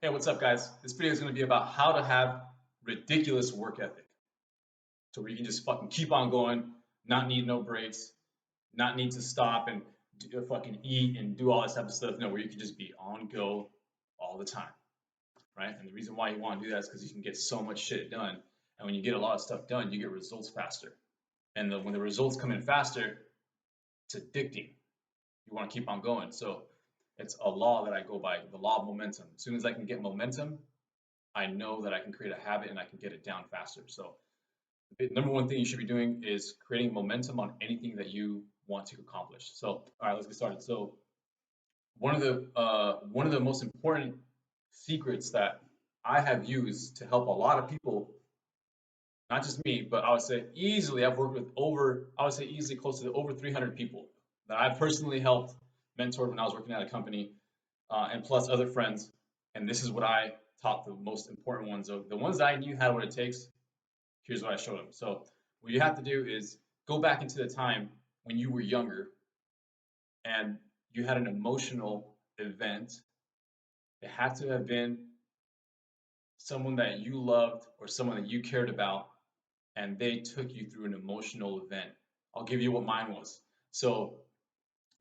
Hey, what's up, guys? This video is going to be about how to have ridiculous work ethic. So where you can just fucking keep on going, not need no breaks, not need to stop and fucking eat and do all this type of stuff. No, where you can just be on go all the time, right? And the reason why you want to do that is because you can get so much shit done. And when you get a lot of stuff done, you get results faster. And when the results come in faster, it's addicting. You want to keep on going. So it's a law that I go by, the law of momentum. As soon as I can get momentum, I know that I can create a habit and I can get it down faster. So the number one thing you should be doing is creating momentum on anything that you want to accomplish. So, all right, let's get started. So one of the most important secrets that I have used to help a lot of people, not just me, but I would say easily I've worked with I would say easily close to over 300 people that I've personally helped, mentored when I was working at a company, and plus other friends. And this is what I taught the most important ones. So the ones that I knew had what it takes, here's what I showed them. So what you have to do is go back into the time when you were younger and you had an emotional event. It had to have been someone that you loved or someone that you cared about, and they took you through an emotional event. I'll give you what mine was. So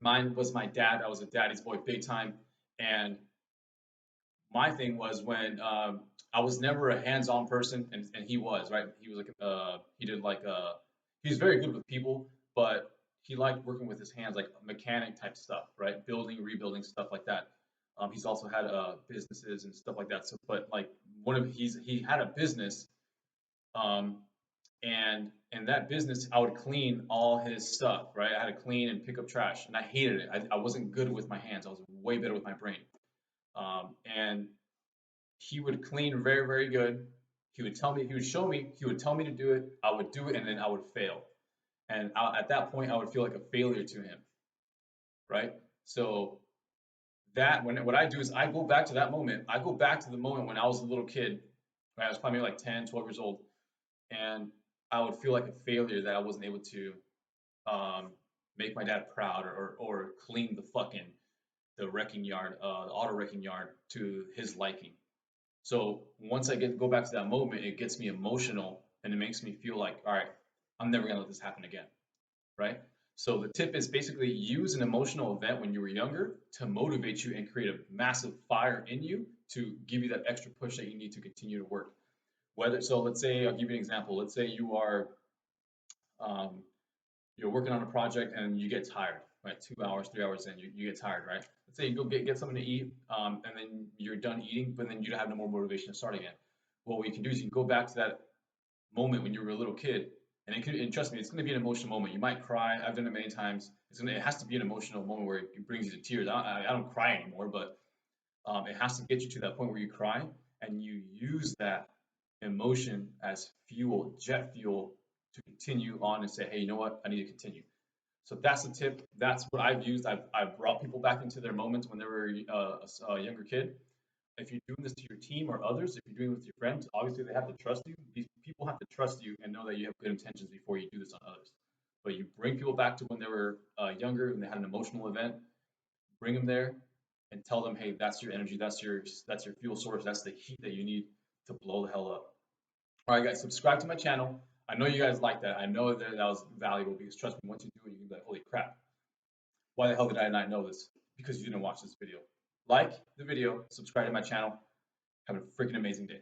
mine was my dad. I was a daddy's boy big time. And my thing was when I was never a hands-on person, and he was, right. He was like he was very good with people, but he liked working with his hands, like mechanic type stuff, right? Building, rebuilding, stuff like that. He's also had businesses and stuff like that. So, but like he had a business, um, and in that business, I would clean all his stuff, right? I had to clean and pick up trash, and I hated it. I wasn't good with my hands. I was way better with my brain. And he would clean very, very good. He would tell me, he would show me, he would tell me to do it. I would do it, and then I would fail. And at that point, I would feel like a failure to him, right? So what I do is I go back to that moment. I go back to the moment when I was a little kid. Right? I was probably like 10, 12 years old, and I would feel like a failure that I wasn't able to um, make my dad proud or clean the wrecking yard, the auto wrecking yard to his liking. So once I go back to that moment, it gets me emotional and it makes me feel like, all right, I'm never gonna let this happen again, right? So the tip is basically use an emotional event when you were younger to motivate you and create a massive fire in you to give you that extra push that you need to continue to work. Let's say I'll give you an example. Let's say um, you're working on a project and you get tired, right? 2 hours, 3 hours in, you get tired, right? Let's say you go get something to eat, and then you're done eating, but then you have no more motivation to start again. Well, what you can do is you can go back to that moment when you were a little kid, and trust me, it's going to be an emotional moment. You might cry. I've done it many times. It has to be an emotional moment where it brings you to tears. I don't cry anymore, but it has to get you to that point where you cry and you use that emotion as fuel, jet fuel, to continue on and say, hey, you know what? I need to continue. So that's the tip. That's what I've used. I've brought people back into their moments when they were a younger kid. If you're doing this to your team or others, if you're doing it with your friends, obviously they have to trust you. These people have to trust you and know that you have good intentions before you do this on others. But you bring people back to when they were younger and they had an emotional event, bring them there and tell them, hey, that's your energy, that's your fuel source, that's the heat that you need to blow the hell up. All right, guys, subscribe to my channel. I know you guys like that. I know that was valuable because trust me, once you do it, you can be like, holy crap, why the hell did I not know this? Because you didn't watch this video. Like the video, subscribe to my channel. Have a freaking amazing day.